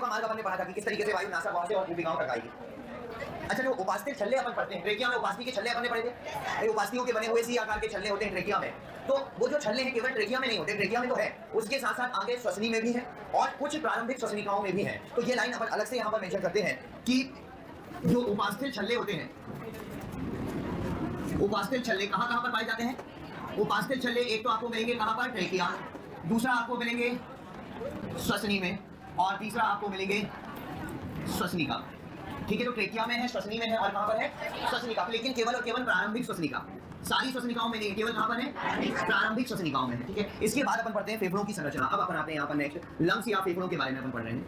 चौथा मार्ग अपन ने पढ़ा था कि किस तरीके से वायु नासा वहां से और भूमिकाओं तक आएगी। अच्छा, जो उपास्थिक छल्ले अपन पढ़ते हैं ट्रेकिया में, उपास्थि के छल्ले अपन ने पढ़े थे, उपास्थियों के बने हुए सी आकार के छल्ले होते हैं ट्रेकिया में। तो वो जो छल्ले हैं केवल ट्रेकिया में नहीं होते, ट्रेकिया में तो है, उसके साथ साथ आगे श्वसनी में भी है और कुछ प्रारंभिक श्वसनिकाओं में भी है। तो ये लाइन अपन अलग से यहाँ पर मेंशन करते हैं कि जो उपास्थिक छल्ले होते हैं, उपास्थिक छल्ले कहाँ कहाँ पर पाए जाते हैं? उपास्थिक छल्ले एक तो आपको मिलेंगे कहाँ पर? ट्रेकिया, दूसरा आपको मिलेंगे श्वसनी में, और तीसरा आपको मिलेंगे श्वसनिका। ठीक है, तो ट्रेकिया में है, श्वसनी में है, और कहां पर है? श्वसनिका। लेकिन केवल और केवल प्रारंभिक श्वसनिका, सारी श्वसनिकाओं में नहीं, केवल कहां पर है? प्रारंभिक श्वसनिकाओं में है। ठीक है, इसके बाद अपन पढ़ते हैं फेफड़ों की संरचना। अब अपन आते हैं यहाँ पर नेक्स्ट लंग्स या फेफड़ों के बारे में अपन पढ़ रहे हैं,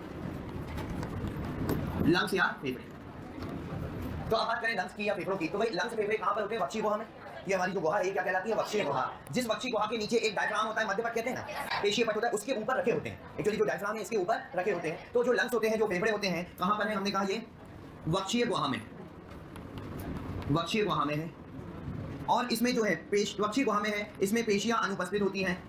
लंग्स या फेफड़े। तो अब बात करें लंग्स की या फेफड़ों की, तो भाई लंग्स फेफड़े कहां पर होते हैं? वक्षीय गुहा में। ये हमारी जो गुहा है ये क्या कहलाती है? वक्षीय गुहा। जिस वक्षीय गुहा के नीचे एक डायफ्राम होता है, मध्यपट कहते हैं ना, पेशीय पट होता है, उसके ऊपर रखे होते हैं। एक्चुअली जो डायफ्राम है इसके ऊपर रखे होते हैं। तो जो लंग्स होते हैं, जो फेफड़े होते हैं, कहां पर है? हमने कहा ये वक्षीय गुहा में, वक्षीय गुहा में है। और इसमें जो है वक्षीय गुहा में है, इसमें पेशियां अनुपस्थित होती हैं,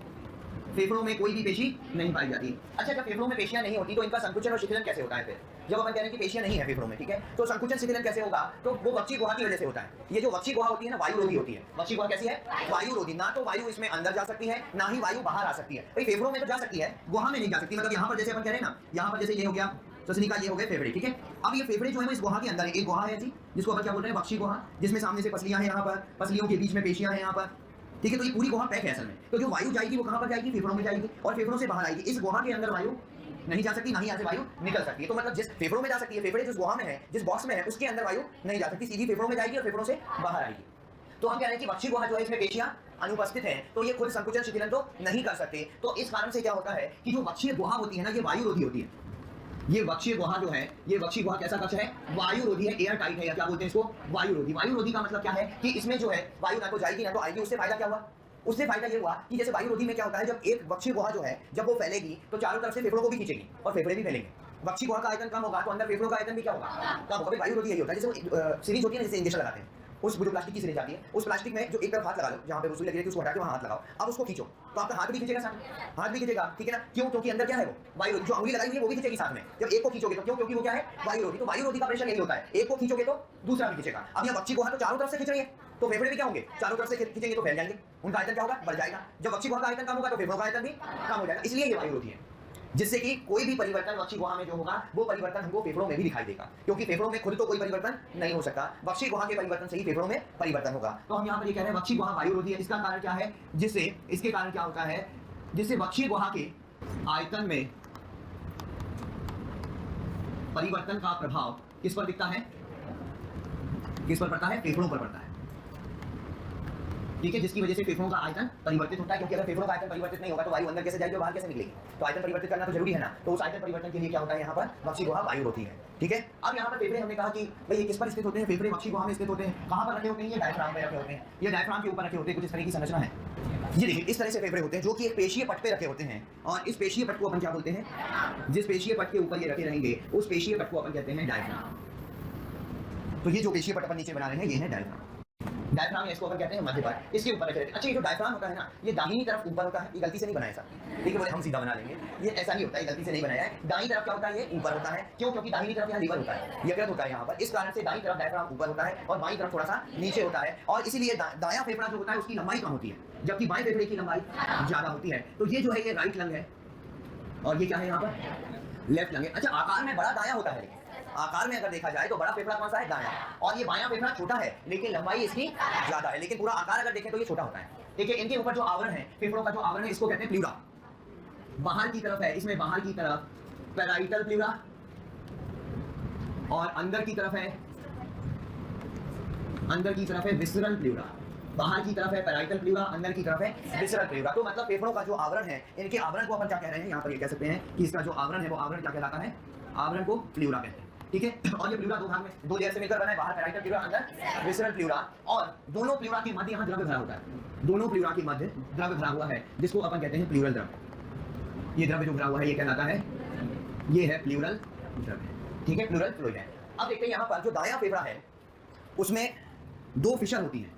फेफड़ों में कोई भी पेशी नहीं पाई जाती। अच्छा, जब फेफड़ों में पेशियां नहीं होती तो इनका संकुचन और शिथिलन कैसे होता है? फिर जब अपन कह रहे हैं कि पेशियां नहीं है फेफड़ों में, ठीक है, तो संकुचन शिथिलन कैसे होगा? तो वो वक्षीय गुहा की वजह से होता है। ये जो वक्षीय गुहा होती है ना, वायुरोधी होती है। वक्षीय गुहा कैसी है? वायुरोधी। ना तो वायु इसमें अंदर जा सकती है, ना ही वायु बाहर आ सकती है। भाई फेफड़ों में तो जा सकती है, गुहा में नहीं जा सकती। मतलब यहाँ पर जैसे अपन कह रहे हैं ना, यहाँ पर जैसे ये हो गया श्वसनिका, ये हो गए फेफड़े। ठीक है, अब ये फेफड़े जो है वो इस गुहा के अंदर है। एक गुहा है जी, जिसको अपन क्या बोल रहे हैं? वक्षीय गुहा, जिसमें सामने से पसलियां हैं, यहाँ पर पसलियों के बीच में पेशियां हैं यहाँ पर। ठीक है, तो ये पूरी गुहा पैक है असल में। तो जो वायु जाएगी वो कहां पर जाएगी? फेफड़ों में जाएगी, और फेफड़ों से बाहर आएगी। इस गुहा के अंदर वायु नहीं जा सकती, ना ही यहाँ से वायु निकल सकती है। तो मतलब जिस फेफड़ों में जा सकती है, फेफड़े जिस गुहा में है, जिस बॉक्स में है, उसके अंदर वायु नहीं जा सकती, सीधी फेफड़ों में जाएगी और फेफड़ों से बाहर आएगी। तो हम कह रहे हैं कि वक्षीय गुहा जो है इसमें पेशियां अनुपस्थित हैं, तो ये खुद संकुचन शिथिलन तो नहीं कर सकते। तो इस कारण से क्या होता है कि जो वक्षीय गुहा होती है ना, ये वायुरोधी होती है। ये वक्षीय गुहा जो है, ये वक्षीय गुहा कैसा कक्ष है? वायुरोधी है, एयर टाइट है, या क्या बोलते हैं इसको? वायुरोधी। वायुरोधी का मतलब क्या है कि इसमें जो है वायु ना तो जाएगी ना तो आएगी। उससे फायदा क्या हुआ? उससे फायदा ये हुआ कि जैसे वायुरोधी में क्या होता है, जब एक वक्षीय गुहा जो है जब वो फैलेगी तो चारों तरफ से फेफड़ों को भी खींचेगी और फेफड़े भी फैलेंगे। वक्षीय गुहा का आयतन कम होगा तो अंदर फेफड़ों का आयतन भी क्या होगा? कम होगा। वायुरोधी यही होता है। जैसे सीरीज होती है ना, जैसे इंजेक्शन लगाते हैं, उस जो प्लास्टिक की सीरीज आती है, उस प्लास्टिक में जो एक तरफ हाथ लगा लो, जहां पे रुसुई लगी रहती है उसको हटा के वहां हाथ लगाओ। अब उसको खींचो तो आपका हाथ भी खींचेगा, साथ हाथ भी खींचेगा। ठीक है ना? क्यों? क्योंकि अंदर क्या है? वो वायुरोधी। जो अंगुली लगाई हुई है वो भी खींचेगी साथ में। जब एक को खींचोगे तो क्यों? क्योंकि वो क्या है? वायुरोधी। तो वायुरोधी का ऑपरेशन यही होता है, एक को खींचोगे तो दूसरा भी खींचेगा। अब यह वक्षीय गुहा तो चारों तरफ से खींच रही है, तो फेफड़े भी क्या होंगे? चारों तरफ से खींचेंगे तो फैल जाएंगे, उनका आयतन क्या होगा? बढ़ जाएगा। जब वक्षीय गुहा का आयतन कम होगा तो फेफड़ों का आयतन भी कम हो जाएगा। इसलिए ये वायुरोधी है, जिससे कि कोई भी परिवर्तन वक्षीय गुहा में जो होगा वो परिवर्तन हमको फेफड़ों में भी दिखाई देगा, क्योंकि फेफड़ों में खुद तो कोई परिवर्तन नहीं हो सकता, वक्षीय गुहा के परिवर्तन से ही फेफड़ों में परिवर्तन होगा। तो हम यहाँ पर ये कह रहे हैं वक्षीय गुहा वायुरोधी है। इसका कारण क्या है? जिससे इसके कारण क्या होता है, जिससे वक्षीय गुहा के आयतन में परिवर्तन का प्रभाव किस पर दिखता है? किस पर पड़ता है? फेफड़ों पर पड़ता है। ठीक है, जिसकी वजह से फेफड़ों का आयतन परिवर्तित होता है, क्योंकि अगर फेफड़ों का आयतन परिवर्तित नहीं होगा तो वायु अंदर कैसे जाएगी और बाहर कैसे निकलेगी? तो आयतन परिवर्तित करना तो जरूरी है ना। तो उस आयतन परिवर्तन के लिए क्या होता है? यहाँ पर वक्षीय गुहा वायुरोधी है। ठीक है, अब यहाँ पर फेफड़े हमने कहा कि भाई ये किस पर स्थित होते हैं? फेफड़े वक्षीय गुहा में स्थित होते हैं। कहाँ पर रखे होते हैं? ये डायफ्राम पे रखे होते हैं, ये डायफ्राम के ऊपर रखे होते हैं। कुछ इस तरह की संरचना है। ये देखिए, इस तरह से फेफड़े होते हैं जो कि एक पेशीय पट पे रखे होते हैं, और इस पेशीय पट को अपन क्या बोलते हैं? जिस पेशीय पट के ऊपर ये रखे रहेंगे उस पेशीय पट को अपन कहते हैं डायफ्राम। तो ये जो पेशीय पट अपन नीचे बना रहे हैं ये है डायफ्राम। डायफ्राम इसको अपन कहते हैं मध्यपट, इसके ऊपर रखे रहते हैं। अच्छा, ये जो डायफ्राम होता है ना, ये दाहिनी तरफ ऊपर होता है। ये गलती से नहीं बनाया साहब, ठीक है, बोले हम सीधा बना लेंगे, ये ऐसा नहीं होता है, गलती से नहीं बनाया है। दाहिनी तरफ क्या होता है? ये ऊपर होता है। क्यों? क्योंकि दाहिनी तरफ यहाँ लीवर होता है, यकृत होता है यहाँ पर, इस कारण से दाहिनी तरफ डायफ्राम ऊपर होता है और बाईं तरफ थोड़ा सा नीचे होता है। और इसीलिए दायां फेफड़ा जो होता है उसकी लंबाई कम होती है, जबकि बाएं फेफड़े की लंबाई ज्यादा होती है। तो ये जो है ये राइट लंग है, और ये क्या है यहाँ पर? लेफ्ट लंग है। अच्छा, आकार में बड़ा दायां होता है, आकार में अगर देखा जाए तो बड़ा फेफड़ा कौन सा है? दायां। और ये बायां फेफड़ा छोटा है लेकिन लंबाई इसकी ज्यादा है, लेकिन पूरा आकार अगर देखें तो ये छोटा होता है। ठीक है, इनके ऊपर जो आवरण है, फेफड़ों का जो आवरण है, इसको कहते हैं प्लूरा। बाहर की तरफ है, इसमें बाहर की तरफ पैराइटल प्लूरा, और अंदर की तरफ है, अंदर की तरफ है विसरल प्लूरा। बाहर की तरफ है पैराइटल प्लूरा, अंदर की तरफ है विसरल प्लूरा। तो मतलब फेफड़ों का जो आवरण है, इनके आवरण को अपन क्या कह रहे हैं? यहाँ पर ये कह सकते हैं कि इसका जो आवरण है वो आवरण क्या कहलाता है? आवरण को प्लूरा कहते हैं। ठीक है, और ये प्लूरा दो भाग में, दो लेयर से मिलकर बना है, बाहर पैराइटल प्लूरा, अंदर विसरल प्लूरा। और दोनों प्लूरा के मध्य यहाँ द्रव्य भरा होता है, दोनों प्लूरा के मध्य द्रव्य भरा हुआ है, जिसको अपन कहते हैं प्लूरल द्रव्य। ये द्रव्य जो भरा हुआ है ये कहलाता है, ये है प्लूरल द्रव्य। ठीक है, प्लूरल फ्लूइड है। अब देखते हैं यहाँ पर जो दायां फेफड़ा है उसमें दो फिशर होती है,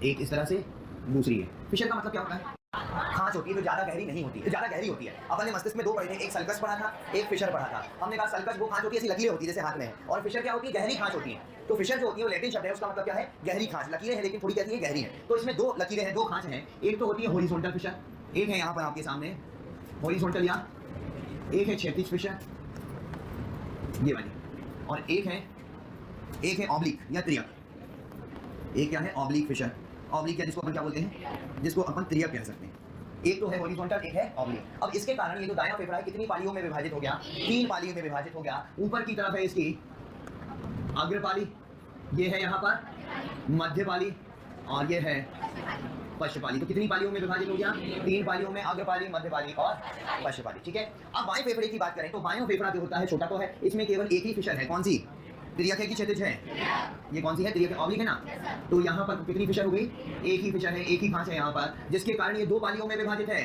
एक इस तरह से, दूसरी है। फिशर का मतलब क्या होता है? खांच होती है जो ज्यादा गहरी नहीं होती है, ज्यादा गहरी होती है। अपन ने मस्तिष्क में दो पढ़े थे, एक सल्कस पढ़ा था, एक फिशर पढ़ा था। हमने कहा सल्कस वो खांच होती है ऐसी लकीरें होती है जैसे हाथ में है, और फिशर क्या होती है, गहरी खांच होती है। तो फिशर जो होती है वो लैटिन शब्द है, उसका मतलब क्या है, गहरी खांच। लकीरें हैं लेकिन थोड़ी कहती है गहरी है। तो इसमें दो लकीरें हैं, दो खांच हैं। एक तो होती है हॉरिजॉन्टल फिशर, एक है यहाँ पर आपके सामने हॉरिजॉन्टल, या एक है क्षैतिज फिशर ये वाली, और एक है ऑब्लिक या त्रियक। एक क्या है, ऑब्लिक फिशर, ऑब्लिक या जिसको अपन क्या बोलते हैं, जिसको अपन त्रियक कह सकते हैं। एक तो है हॉरिजॉन्टल, एक है ऑब्लिक। अब इसके कारण ये जो दायां फेफड़ा है कितनी पालियों में विभाजित हो गया, 3 पालियों में विभाजित हो गया। ऊपर की तरफ है इसकी अग्रपाली, ये है यहाँ पर मध्यपाली, और ये है पश्चपाली। तो कितनी पालियों में विभाजित हो गया, 3 पालियों में, अग्रपाली, मध्यपाली और पश्चपाली। ठीक है, अब बाएं फेफड़े की बात करें तो बायां फेफड़ा जो होता है छोटा तो है, इसमें केवल एक ही फिशर है। कौन सी, त्रियक है कि क्षैतिज है, ये कौन सी है, त्रियक है, ऑब्लिक है ना। तो यहाँ पर कितनी फिशर हो गई, एक ही फिशर है, एक ही खांच है यहाँ पर, जिसके कारण ये 2 पालियों में विभाजित है।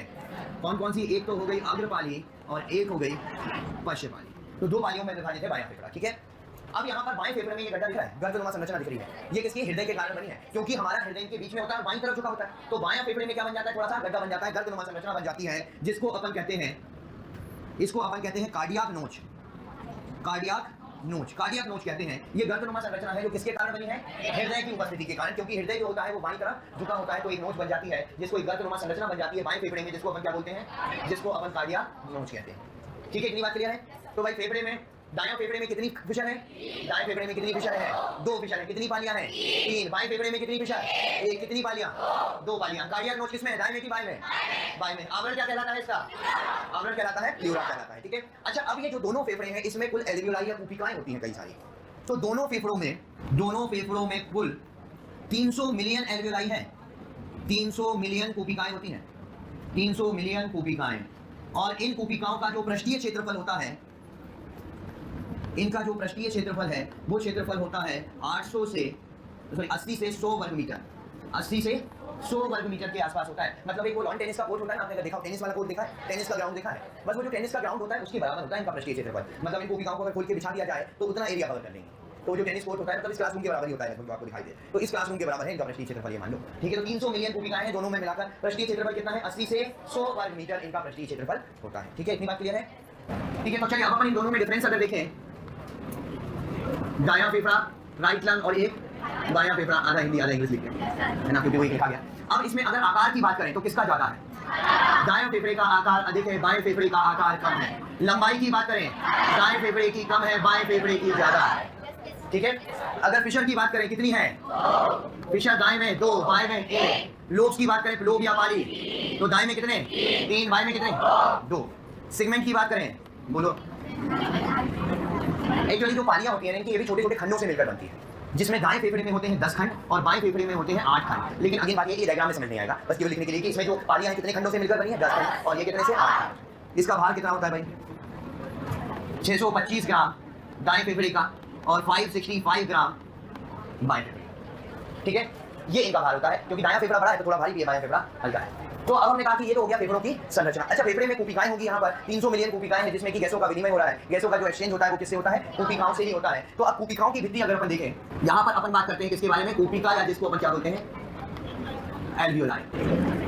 कौन कौन सी, एक तो हो गई अग्रपाली और एक हो गई पश्चपाली। तो 2 पालियों में विभाजित है बायां फेफड़ा। ठीक है, अब यहाँ पर बाएं फेफड़े में ये गड्ढा दिख रहा है, गर्दनुमा संरचना दिख रही है। ये किसकी, हृदय के कारण बनी है, क्योंकि हमारा हृदय के बीच में होता है और बाईं तरफ झुका होता है। तो बायां फेफड़े में क्या बन जाता है, थोड़ा सा गड्ढा बन जाता है, गर्दनुमा संरचना बन जाती है, जिसको अपन कहते हैं, इसको अपन कहते हैं कार्डियाक नोच। कार्डियाक नोच कहते हैं। ये गर्दनुमा संरचना है जो किसके कारण बनी है, हृदय की उपस्थिति के कारण, क्योंकि हृदय जो होता है वो बाईं तरफ झुका होता है। तो एक नोच बन जाती है, जिसको एक गर्दनुमा संरचना बन जाती है बाएं फेफड़े में, जिसको अपन क्या बोलते हैं, जिसको अपन कार्डियाक नोच कहते हैं। ठीक है, इतनी बात क्लियर है। तो भाई फेफड़े में, दायां फेफड़े में कितनी फिशर है, दाएं फेफड़े में कितनी फिशर है, 2 फिशर है। कितनी पालियां हैं, 3। बाएं फेफड़े में कितनी फिशर, 1। कितनी पालियां, 2 पालियां। कार्डियक नोच किसमें है, दाएं में कि बाएं में, बाएं में। आवरण क्या कहलाता है इसका, आवरण कहलाता है प्लूरा कहलाता है। ठीक है, अच्छा अब ये जो दोनों फेफड़े हैं इसमें कुल एल्वियोलाई या कुपिकाएं होती हैं कई सारी। तो दोनों फेफड़ों में कुल 300 मिलियन एल्वियोलाई है, 300 मिलियन कुपिकाएं होती हैं, 300 मिलियन कुपिकाएं। और इन कुपिकाओं का जो पृष्ठीय क्षेत्रफल होता है, इनका जो पृष्ठीय क्षेत्रफल है वो क्षेत्रफल होता है 80 से 100 वर्ग मीटर, 80 से 100 वर्ग मीटर के आसपास होता है। मतलब एक वो लॉन टेनिस का कोर्ट होता है ना, आपने देखा, टेनिस वाला कोर्ट देखा है, टेनिस का ग्राउंड देखा है, बस वो जो टेनिस का ग्राउंड होता है उसके बराबर होता है इनका पृष्ठीय क्षेत्रफल। मतलब इन कुपिकाओं को अगर खोल के बिछा दिया जाए तो उतना एरिया कवर कर लेंगे। तो जो टेनिस कोर्ट होता है मतलब इस क्लासरूम के बराबर ही होता है, आपको दिखाई दे, तो इस क्लासरूम के बराबर है इनका पृष्ठीय क्षेत्रफल, ये मान लो। ठीक है, तो 300 मिलियन कुपिकाएं हैं दोनों में मिलाकर। पृष्ठीय क्षेत्रफल कितना है, 80 से 100 वर्ग मीटर इनका पृष्ठीय क्षेत्रफल होता है। ठीक है, इतनी बात क्लियर है। ठीक है, तो चलिए अब अपन इन दोनों में डिफरेंस अगर देखें, दायां फेफड़ा, राइट लंग, और एक बायां फेफड़ा, आधा हिंदी आधा इंग्लिश लिखते हैं, है ना, क्योंकि वही लिखा गया। अब इसमें अगर आकार की बात करें तो किसका ज्यादा है, दाएं फेफड़े का आकार अधिक है, बाएं फेफड़े का आकार कम है। लंबाई की बात करें, दाएं फेफड़े की कम है, बाएं फेफड़े की ज्यादा है। ठीक है, अगर फिशर की बात करें कितनी है, फिशर दाएं में 2, बाएं में 1। लोब्स की बात करें, लोब या पाली, तो दाएं में कितने, 3, बाएं में कितने, 2। सेगमेंट की बात करें, बोलो। एक्चुअली जो पालियां होती हैं इनकी, ये भी छोटे छोटे खंडों से मिलकर बनती है, जिसमें दाएं फेफड़े में होते हैं 10 खंड और बाएं फेफड़े में होते हैं 8 खंड। लेकिन अगेन बात ये कि डायग्राम में समझ नहीं आएगा, बस केवल लिखने के लिए कि इसमें जो पालियां हैं कितने खंडों से मिलकर बनी है, 10 खंड, और ये कितने से, 8 खंड। इसका भार कितना होता है भाई, 625 ग्राम दाएं फेफड़े का और 565 ग्राम बाएं फेफड़े। ठीक है, ये इनका भार होता है, क्योंकि दायां फेफड़ा बड़ा है तो थोड़ा भारी भी है, बायां फेफड़ा हल्का है। तो अब हमने कहा कि ये तो हो गया फेफड़ों की संरचना। अच्छा, फेफड़े में कुपिकाएं होंगी, यहाँ पर 300 मिलियन कुपिकाएं हैं, जिसमें कि गैसों का विनिमय हो रहा है। गैसों का जो एक्सचेंज होता है वो किससे होता है, कुपिकाओं से ही होता है। तो अब कुपिकाओं की भित्ति अगर अपन देखें, यहाँ पर अपन बात करते हैं किसके बारे में, कुपिका, या जिसको अपन क्या बोलते हैं, एल्वियोलाई।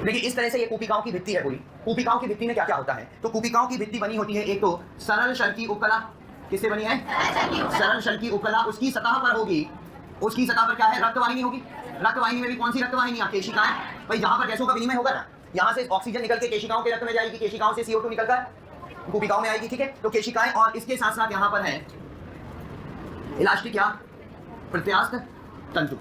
देखिए इस तरह से ये कुपिकाओं की भित्ति है पूरी। कुपिकाओं की भित्ति में क्या क्या होता है, तो कुपिकाओं की भित्ति बनी होती है, एक तो सरल शल की उपकला, किससे बनी है, सरल शल की उपकला। उसकी सतह पर होगी, उसकी सतह पर क्या है, रक्तवाहिनी होगी। रक्तवाहिनी में भी कौन सी रक्तवाहिनी, केशिकाएं। भाई जहां पर गैसों का विनिमय होगा ना, यहाँ से ऑक्सीजन निकल के केशिकाओं के रक्त में जाएगी, केशिकाओं से CO2 निकलकर कुपिकाओं में आएगी। ठीक है, तो केशिकाएं, और इसके साथ साथ यहाँ पर है इलास्टिक या प्रत्यास्थ तंतु,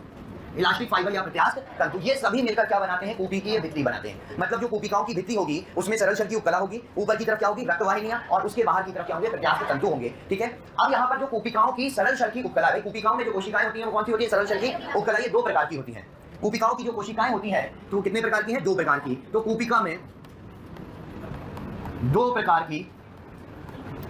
इलास्टिक फाइबर या प्रत्यास्थ तंतु। ये सभी मिलकर क्या बनाते हैं, कुपिकीय भित्ति बनाते हैं। मतलब जो कुपिकाओं की भित्ति होगी उसमें सरल शल की उपकला होगी, ऊपर की तरफ क्या होगी, रक्तवाहिनियां, और उसके बाहर की तरफ क्या होंगे, प्रत्यास्थ तंतु होंगे। ठीक है, अब यहाँ पर जो कुपिकाओं की सरल शल की उपकला है, कुपिकाओं में जो कोशिकाएं होती हैं वो कौन सी होती है, सरल शल की उपकला। ये 2 प्रकार की होती है। कुपिकाओं की जो कोशिकाएं होती हैं तो कितने प्रकार की हैं, 2 प्रकार की। तो कुपिका में 2 प्रकार की,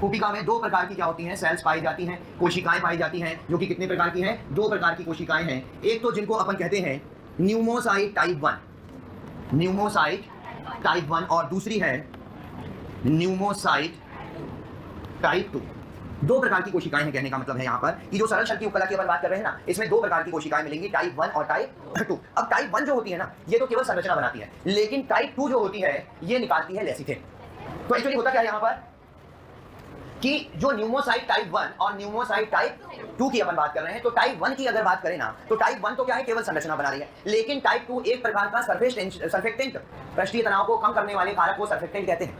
कुपिका में 2 प्रकार की क्या होती हैं, सेल्स पाई जाती हैं, कोशिकाएं पाई जाती हैं, जो कि कितने प्रकार की हैं, 2 प्रकार की कोशिकाएं हैं। एक तो जिनको अपन कहते हैं न्यूमोसाइट टाइप 1, न्यूमोसाइट टाइप 1, और दूसरी है न्यूमोसाइट टाइप 2। दो प्रकार की कोशिकाएं हैं, कहने का मतलब है यहाँ पर कि जो सरल शल्य की उपकला की अपन बात कर रहे हैं ना, इसमें दो प्रकार की कोशिकाएं मिलेंगी, टाइप 1 और टाइप 2। अब टाइप 1 जो होती है ना, ये तो केवल संरचना बनाती है, लेकिन टाइप 2 जो होती है ये निकालती है लेसिथिन। तो एक्चुअली होता क्या है यहाँ पर कि जो न्यूमोसाइट टाइप 1 और न्यूमोसाइट टाइप 2 की अपन बात कर रहे हैं, तो टाइप 1 की अगर बात करें ना, तो टाइप 1 तो क्या है, केवल संरचना बना रही है, लेकिन टाइप 2 एक प्रकार का सर्फेक्टेंट, पृष्ठीय तनाव को कम करने वाले कारक को सर्फेक्टेंट कहते हैं।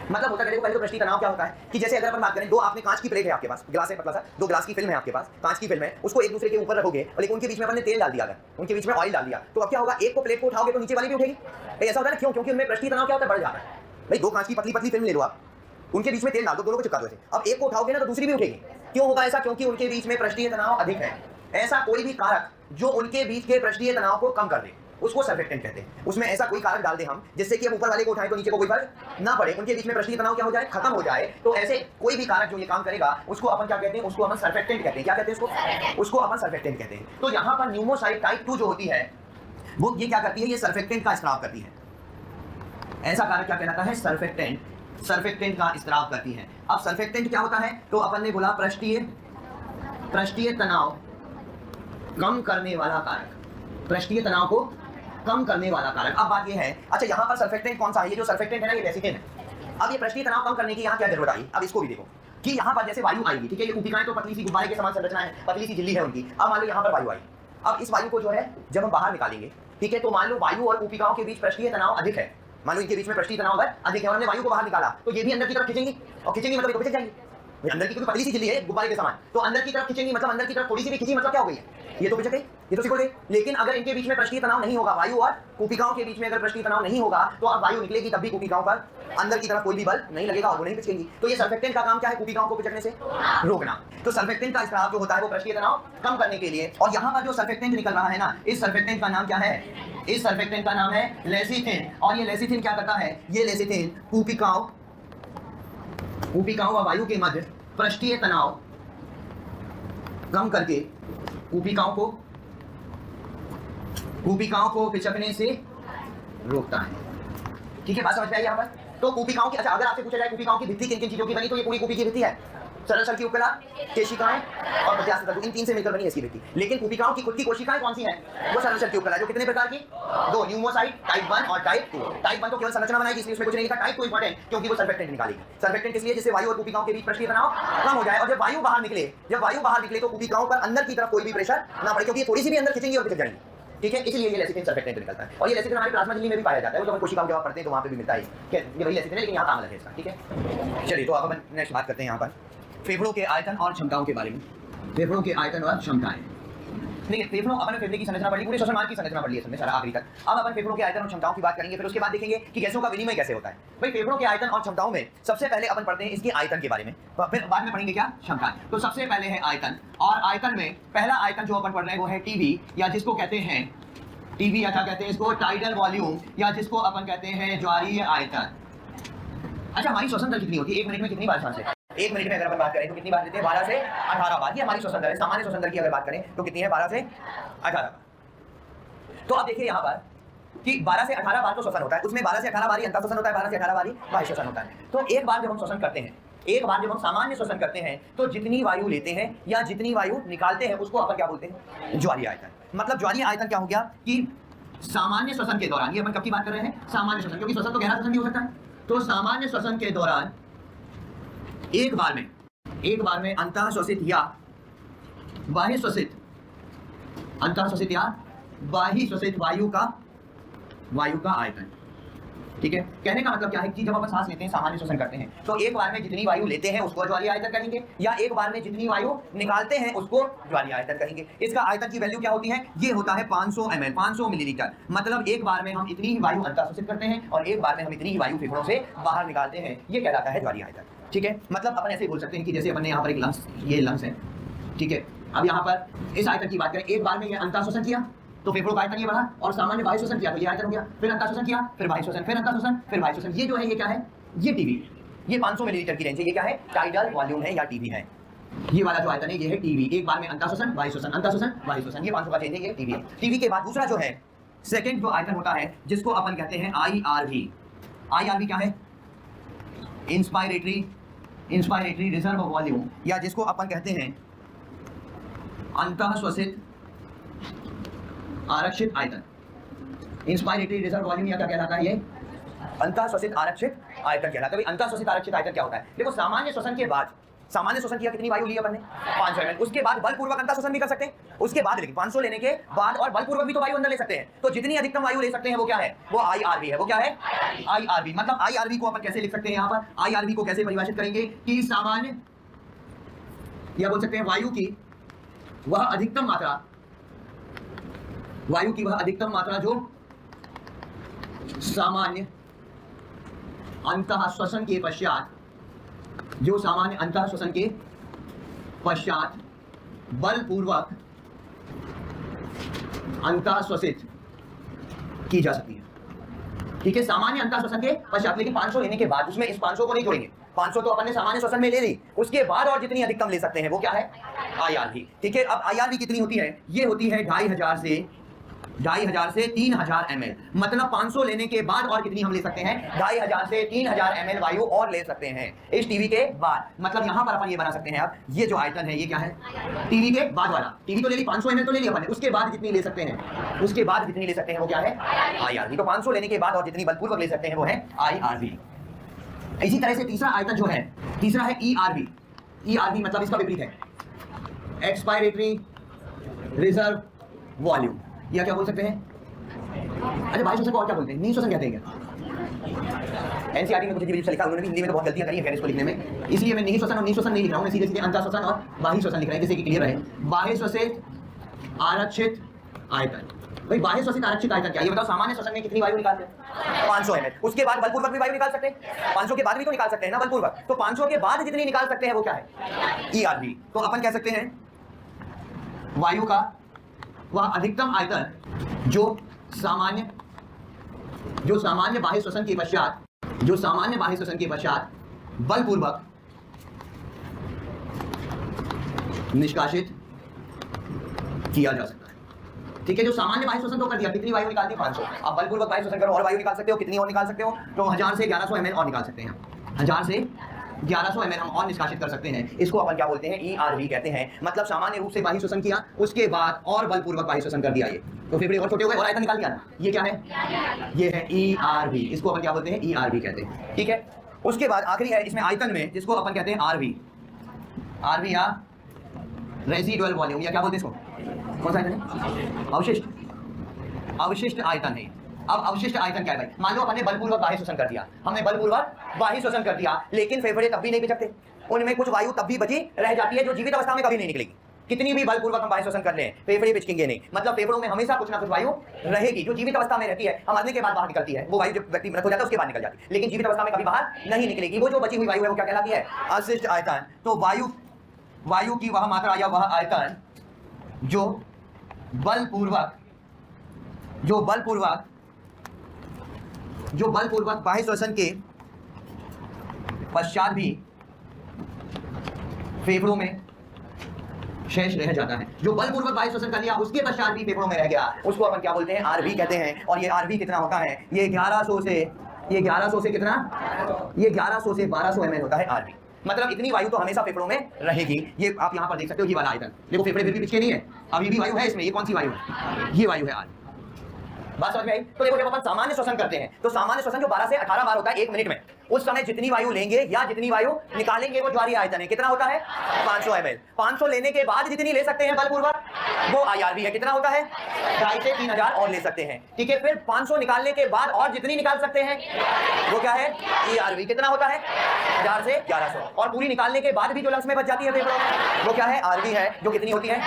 मतलब होता है, देखो पहले तो पृष्ठीय तनाव क्या होता है कि जैसे अगर अपन बात करें, दो आपने कांच की प्लेट है आपके पास, गिलास है पतला सा, दो गिलास की फिल्म है आपके पास, कांच की फिल्म है, उसको एक दूसरे के ऊपर रखोगे और लेकिन उनके बीच में अपन ने तेल डाल दिया, अगर उनके बीच में ऑयल डाल दिया, तो अब क्या होगा, एक को प्लेट को उठाओगे तो नीचे वाली भी उठेगी। ऐसा होता है ना, क्यों? क्योंकि उनमें पृष्ठीय तनाव क्या होता है, बढ़ जाता है। भाई दो कांच की पतली पतली फिल्म ले लो आप, उनके बीच में तेल डाल दो, दोनों को चिपका दो ऐसे, अब एक को उठाओगे ना तो दूसरी भी उठेगी। क्यों होगा ऐसा? क्योंकि उनके बीच में पृष्ठीय तनाव अधिक है। ऐसा कोई भी कारक जो उनके बीच के पृष्ठीय तनाव को कम कर दे, उसको सर्फेक्टेंट कहते हैं। उसमें ऐसा कोई कारक डाल दे हम जिससे कि हम ऊपर वाले को उठाएं तो नीचे को कोई फर्क ना पड़े, उनके बीच में पृष्ठीय तनाव क्या हो जाए, खत्म हो जाए। तो ऐसे कोई भी कारक जो ये काम करेगा, उसको अपन क्या कहते हैं, उसको अपन सर्फेक्टेंट कहते हैं। क्या कहते हैं उसको अपन सर्फेक्टेंट कहते हैं। तो यहाँ पर न्यूमोसाइट टाइप 2 जो होती है, वो ये क्या करती है, ये सर्फेक्टेंट का स्त्राव करती है। ऐसा कारक क्या कहलाता है, सर्फेक्टेंट का स्त्राव करती है। अब सर्फेक्टेंट क्या होता है, तो अपन ने बोला पृष्ठीय तनाव कम करने वाला कारक, पृष्ठीय तनाव को कम करने वाला कारक। अब बात ये है, अच्छा यहाँ पर सर्फेक्टेंट कौन सा है, ये जो सर्फेक्टेंट है ना, ये लेसिथिन है। अब ये पृष्ठीय तनाव कम करने की यहाँ क्या जरूरत आई, अब इसको भी देखो कि यहाँ पर जैसे वायु आएगी, ठीक है, ये ऊपिकाएं तो पतली सी गुब्बारे के समान संरचना है, पतली सी झिल्ली है उनकी। अब मान लो यहाँ पर वायु आई, अब इस वायु को जो है जब हम बाहर निकालेंगे, ठीक है, तो मान लो वायु और ऊपिकाओं के बीच पृष्ठीय तनाव अधिक है, मान लो इनके बीच में पृष्ठीय तनाव अधिक है और हमने वायु को बाहर निकाला, तो ये भी अंदर की तरफ खींचेंगी, और खींचेंगी मतलब खींच जाएंगी। अंदर की क्योंकि पतली सी झिल्ली है गुब्बारे के समान, तो अंदर की तरफ खींचेंगी, मतलब अंदर की तरफ थोड़ी सी भी खींची मतलब क्या हो गई है, ये तो पिछड़ गई, ये तो सिकुड़ गई। लेकिन अगर इनके बीच में पृष्ठीय तनाव नहीं होगा, वायु और कूपिकाओं के बीच में अगर पृष्ठीय तनाव नहीं होगा, तो अब वायु निकलेगी तब भी कूपिकाओं पर अंदर की तरफ कोई भी बल नहीं लगेगा और वो नहीं पिचकेंगी। तो ये सर्फेक्टेंट का काम क्या है, कूपिकाओं को पिचकने से रोकना। तो सर्फेक्टेंट का स्त्राव जो होता है वो पृष्ठीय तनाव कम करने के लिए, और यहाँ पर जो सर्फेक्टेंट निकल रहा है ना, इस सर्फेक्टेंट का नाम क्या है, इस सर्फेक्टेंट का नाम है लेसिथिन। और ये लेसिथिन क्या करता है, ये लेसिथिन कूपिकाओं व वायु के मध्य पृष्ठीय तनाव कम करके कूपिकाओं को पिचकने से रोकता है। ठीक है, बात समझ में आई यहाँ पर? तो कूपिकाओं की, अच्छा अगर आपसे पूछा जाए कूपिकाओं की भित्ति किन किन चीजों की बनी, तो ये पूरी कूपी की भित्ति है, सरल शल्य की उपकला, केशिकाएं और प्रत्यास्थ तंतु, इन तीन से मिलकर बनी है इसकी भित्ति। लेकिन कूपिकाओं की खुद की कोशिकाएं कौन सी हैं, वो सरल शल्य की उपकला, जो कितने प्रकार की, दो, न्यूमोसाइट टाइप 1 और टाइप 2। टाइप 1 तो केवल संरचना बनाएगी, इसलिए उसमें कुछ नहीं लिखा। टाइप 2 इंपॉर्टेंट क्योंकि वो सर्फेक्टेंट निकालेगी। सर्फेक्टेंट इसलिए जिससे वायु और कूपिकाओं के बीच पृष्ठीय तनाव कम हो जाए, और जब वायु बाहर निकले तो कूपिकाओं पर अंदर की तरफ कोई भी प्रेशर ना पड़े, क्योंकि थोड़ी सी भी अंदर खींचेंगी और पिचक जाएंगी। ठीक है, इसलिए ये लेसिथिन सर्फेक्टेंट निकलता है। और ये लेसिथिन हमारे प्लाज्मा झिल्ली में भी पाया जाता है, वो जब हम कोशिकाओं जवाब पढ़ते हैं तो वहां पे भी मिलता है। ये वही लेसिथिन है, लेकिन यहाँ काम अलग है इसका। ठीक है, चलिए तो अब अपन नेक्स्ट बात करते हैं यहाँ पर फेफड़ों के आयतन और क्षमताओं के बारे में। फेफड़ों के आयतन और क्षमताएं, देखिए फेफड़ों, अपन फेफड़े की संरचना पढ़ ली, पूरे श्वसन मार्ग की संरचना पढ़ ली है सारा आखिरी तक। अब अपन फेफड़ों के आयतन और क्षमताओं की बात करेंगे, फिर उसके बाद देखेंगे कि गैसों का विनिमय कैसे होता है। भाई फेफड़ों के आयतन और क्षमताओं में सबसे पहले अपन पढ़ते हैं इसके आयतन के बारे में, फिर बाद में पढ़ेंगे क्या, क्षमताएं। तो सबसे पहले है आयतन, और आयतन में पहला आयतन जो अपन पढ़ रहे हैं वो है टीवी, या जिसको कहते हैं टीवी, या क्या कहते हैं इसको, टाइडल वॉल्यूम, या जिसको अपन कहते हैं ज्वारीय आयतन। अच्छा, हमारी श्वसन दर कितनी होती है, 1 मिनट में कितनी बार सांस लेते हैं? 1 मिनट में अगर अपन बात करें तो कितनी बार लेते हैं, 12 से 18 बार। ये हमारी श्वसन दर है। सामान्य श्वसन दर की अगर बात करें तो कितनी है, 12 से 18। तो अब देखिए यहाँ पर कि 12 से 18 बार तो श्वसन होता है, उसमें 12 से 18 बार ही अंतर श्वसन होता है, 12 से 18 बार ही बाह्य श्वसन होता है। तो एक बार जब हम श्वसन करते हैं, एक बार जब हम सामान्य श्वसन करते हैं, तो जितनी वायु लेते हैं या जितनी वायु निकालते हैं उसको अपन क्या बोलते हैं, ज्वारीय आयतन। मतलब ज्वारीय आयतन क्या हो गया कि सामान्य श्वसन के दौरान, ये अपन कब की बात कर रहे हैं, सामान्य श्वसन, क्योंकि श्वसन तो गहरा श्वसन भी हो सकता है। तो सामान्य श्वसन के दौरान एक बार में अंतःश्वसित या बाह्य श्वसित, अंतःश्वसित या बाह्य श्वसित वायु का आयतन। ठीक है, कहने का मतलब क्या है कि जब अपन सांस लेते हैं, सामान्य श्वसन करते हैं, तो एक बार में जितनी वायु लेते हैं उसको ज्वारीय आयतन कहेंगे, या एक बार में जितनी वायु निकालते हैं उसको ज्वारीय आयतन कहेंगे। इसका आयतन की वैल्यू क्या होती है, ये होता है 500 ml, 500 मिलीलीटर। मतलब एक बार में हम इतनी ही वायु अंतःश्वसित करते हैं और एक बार में हम इतनी ही वायु फेफड़ों से बाहर निकालते हैं, ये कहलाता है ज्वारीय आयतन। ठीक है, मतलब अपन ऐसे बोल सकते हैं कि जैसे अपन ने यहाँ पर एक लंग्स, ये लंग्स है, ठीक है, अब यहाँ पर इस आयतन की बात करें, एक बार में ये अंतःश्वसन किया तो फेफड़ों का आयतन ये बढ़ा, और सामान्य वायु श्वसन किया तो ये आयतन हो गया, फिर अंतःश्वसन किया, फिर वायु श्वसन, फिर अंतःश्वसन, फिर वायु श्वसन। ये जो है ये क्या है, ये टीवी, ये 500 मिलीलीटर की रेंज है, ये क्या है, टाइडल वॉल्यूम है या टीवी है। ये वाला जो आयतन है ये है टीवी, एक बार में अंतःश्वसन, वायु श्वसन, अंतःश्वसन, वायु श्वसन, ये 500 का चेंज है, ये टीवी है। टीवी के बाद दूसरा जो है सेकंड जो आयतन होता है, जिसको अपन कहते हैं IRV। IRV क्या है, इंस्पायरेटरी इंस्पायरेटरी रिजर्व वॉल्यूम, या जिसको अपन कहते हैं अंतःश्वसित आरक्षित आयतन। इंस्पायरेटरी रिजर्व वॉल्यूम या क्या कहलाता है? ये अंतःश्वसित आरक्षित आयतन कहलाता है। अंतःश्वसित आरक्षित आयतन क्या होता है? देखो, सामान्य श्वसन के बाद, सामान्य श्वसन किया, कितनी वायु ली अपन ने? 500 ml। उसके बाद बलपूर्वक अंतः श्वसन भी कर सकते हैं। उसके बाद लेकिन 500 लेने के बाद और बलपूर्वक भी तो वायु अंदर ले सकते हैं। तो जितनी अधिकतम वायु ले सकते हैं वो क्या है? वो IRV है। वो क्या है? IRV। मतलब IRV को अपन कैसे लिख सकते हैं? यहाँ पर IRV को कैसे परिभाषित करेंगे कि सामान्य, या बोल सकते हैं वायु की वह अधिकतम मात्रा, वायु की वह अधिकतम मात्रा जो सामान्य अंतः श्वसन के पश्चात, जो सामान्य अंतः श्वसन के पश्चात बलपूर्वक अंतः श्वसित की जा सकती है। ठीक है, सामान्य अंतः श्वसन के पश्चात। लेकिन 500 लेने के बाद, उसमें इस 500 को नहीं जोड़ेंगे। 500 तो अपन ने सामान्य श्वसन में ले ली, उसके बाद और जितनी अधिकतम ले सकते हैं वो क्या है? IRV। ठीक है, अब IRV कितनी होती है? ये होती है 2500 से 3000 ml। मतलब 500 लेने के बाद और कितनी हम ले सकते हैं? 2500 से 3000 ml वायु और ले सकते हैं इस टीवी के बाद। मतलब यहां पर अपन ये बना सकते हैं, अब ये जो आयतन है ये क्या है? टीवी के बाद वाला। टीवी तो ले ली, 500 ml तो ले लिया अपन ने, उसके बाद जितनी ले सकते हैं, उसके बाद जितनी ले सकते हैं वो क्या है? IRV। तो 500 लेने के बाद और जितनी बलपूर्वक ले सकते हैं वो है IRV। इसी तरह से तीसरा आयतन जो है, तीसरा है ERV। ERV मतलब इसका विपरीत है, एक्सपायरेटरी रिजर्व वॉल्यूम, या क्या बोल सकते हैं? अच्छा, बाह्य श्वसन को और क्या बोलते हैं? निजी श्वसन कहते हैं क्या? एनसीईआरटी में कुछ अजीब से लिखा, उन्होंने भी हिंदी में तो बहुत गलतियां करी हैं इसको लिखने में, इसलिए मैं निजी श्वसन और निजी श्वसन नहीं लिख रहा हूं, मैं सीधे सीधे अंतः श्वसन और बाह्य श्वसन लिख रहा हूं, जिससे कि क्लियर रहे। बाह्य श्वसित आरक्षित आयतन। भाई, बाह्य श्वसित आरक्षित आयतन क्या? ये बताओ, सामान्य श्वसन में कितनी वायु निकालते हैं? 500 ml। उसके बाद बलपूर्वक भी वायु निकाल सकते हैं, 500 के बाद भी तो निकाल सकते हैं ना बलपूर्वक। तो 500 के बाद जितनी निकाल सकते हैं वो क्या है? ERV। तो अपन कह सकते हैं वायु का वह अधिकतम आयतन जो सामान्य बाह्य श्वसन के पश्चात, जो सामान्य बाह्य श्वसन के पश्चात बलपूर्वक निष्कासित किया जा सकता है। ठीक है, जो सामान्य बाह्य श्वसन तो कर दिया, कितनी वायु निकालती है? 500। अब बलपूर्वक बाह्य श्वसन करो और वायु निकाल सकते हो, कितनी और निकाल सकते हो? तो 1000 से 1100 ml और निकाल सकते हैं। 1000 से 1100 ml हम और निष्कासित कर सकते हैं। इसको अपन क्या बोलते हैं? ERV कहते हैं। मतलब सामान्य रूप से बाह्य श्वसन किया, उसके बाद और बलपूर्वक बाह्य श्वसन कर दिया। ये तो फेफड़े और छोटे हो गए और आयतन निकाल दिया ना। ये क्या है? ये है ERV। इसको अपन क्या बोलते हैं? ERV कहते हैं। ठीक है, उसके बाद आखिरी है इसमें आयतन में, जिसको अपन कहते हैं RV या रेसिडुअल वॉल्यूम, या क्या बोलते हैं इसको? कौन सा आयतन है? अवशिष्ट आयतन है। अब अवशिष्ट आयतन क्या है भाई? मान लो अपन ने बलपूर्वक बाह्य श्वसन कर दिया, हमने बलपूर्वक बाह्य श्वसन कर दिया, लेकिन फेफड़े तब भी नहीं पिचकते, उनमें कुछ वायु तब भी बची रह जाती है जो जीवित अवस्था में कभी नहीं निकलेगी। कितनी भी बलपूर्वक हम बाह्य श्वसन कर लें, फेफड़े पिचकेंगे नहीं। मतलब फेफड़ों में हमेशा कुछ ना कुछ वायु रहेगी जो जीवित अवस्था में रहती है, हम मरने के बाद बाहर निकलती है। वो वायु जब व्यक्ति मृत हो जाता है उसके बाद निकल जाती है, लेकिन जीवित अवस्था में कभी बाहर नहीं निकलेगी। वो जो बची हुई वायु है वो क्या कहलाती है? अवशिष्ट आयतन। तो वायु की वह मात्रा या वह आयतन जो बलपूर्वक बाह्य श्वसन के पश्चात भी फेफड़ों में शेष रह जाता है, जो बलपूर्वक बाह्य श्वसन कर लिया उसके पश्चात भी फेफड़ों में रह गया, उसको अपन क्या बोलते हैं? RV कहते हैं। और ये RV कितना होता है? ये 1100 से कितना? ये 1100 से 1200 ml होता है RV। मतलब इतनी वायु तो हमेशा फेफड़ों में रहेगी। ये आप यहाँ पर देख सकते हो, ये वाला आयतन देखो, फेफड़े फिर भी पिछके नहीं है, अभी भी वायु है इसमें। ये कौन सी वायु है? ये वायु है RV। बात समझ में आई? तो देखो, जब अपन सामान्य श्वसन करते हैं तो सामान्य श्वसन जो 12 से 18 बार होता है 1 मिनट में, उस समय जितनी वायु लेंगे या जितनी वायु निकालेंगे वो ज्वारीय आयतन है। कितना होता है? 500 ml। 500 लेने के बाद जितनी ले सकते हैं बलपूर्वक वो IRV है। कितना होता है? 2500 से 3000 और ले सकते हैं। ठीक है, फिर 500 निकालने के बाद और जितनी निकाल सकते हैं वो क्या है? ERV। कितना होता है? 1000 से 1100। और पूरी निकालने के बाद भी जो लंग्स में बच जाती है फेफड़ों में वो क्या है? RV है, जो कितनी होती है?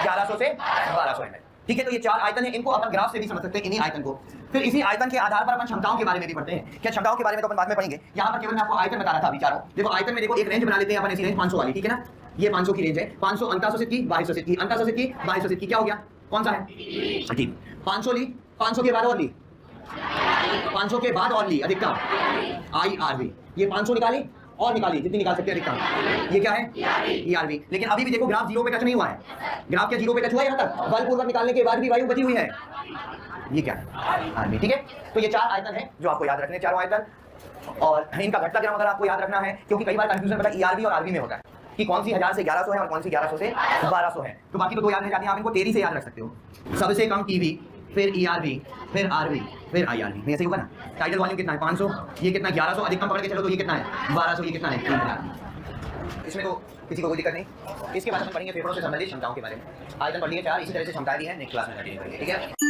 1100 से 1200 ml। ठीक है, तो ये 4 आयतन है, इनको अपन ग्राफ से भी समझ सकते हैं, इन्हीं आयतन को। फिर इसी आयतन के आधार पर अपन क्षमताओं के बारे में भी पढ़ते हैं। क्या क्षमताओं के बारे में तो अपन बाद में पढ़ेंगे, यहाँ पर केवल मैं आपको आयतन बता रहा था विचारों। देखो, आयतन में देखो एक रेंज बना लेते हैं अपन, ऐसी रेंज 500 वाली। ठीक है ना, ये 500 की रेंज है। 500 अंतःश्वसित की, बाह्य श्वसित की, अंतःश्वसित की, बाह्य श्वसित की, क्या हो गया? कौन सा है? ठीक, 500 ली, 500 के बाद और ली, 500 के बाद और ली अधिकतम IRV। ये 500 निकाली और निकाली, जितनी निकाल सकते हैं अधिकतम। ये क्या है? ERV। लेकिन अभी भी देखो ग्राफ 0 पे टच नहीं हुआ है। ग्राफ क्या 0 पे टच हुआ है? यहाँ तक बलपूर्वक निकालने के बाद भी वायु बची हुई है। ये क्या है? RV। ठीक है, तो ये 4 आयतन है जो आपको याद रखने, चारों आयतन। और इनका घटता क्रम अगर आपको याद रखना है, क्योंकि कई बार कंफ्यूजन पता ईआरबी और आरबी में होता है कि कौन सी 1000 से 1100 है और कौन सी 1100 से 1200 है। तो बाकी तो 2 याद रह जाती हैं, आप इनको तेरी से याद रख सकते हो। सबसे कम टीवी, फिर ईआरबी, फिर आरबी, फिर आईआरबी। नहीं ऐसे ही होगा ना। टाइटल वॉल्यूम कितना है 500, ये कितना 1100, अधिकतम पकड़ के चलो तो ये कितना है 1200, ये कितना है 3000। इसमें तो किसी को कोई दिक्कत नहीं। इसके बाद हम पढ़ेंगे फेफड़ों से संबंधित क्षमताओं के बारे में। आयतन पढ़ लिए 4, इसी तरह से क्षमताएं भी हैं, नेक्स्ट क्लास में कंटिन्यू करेंगे, ठीक है।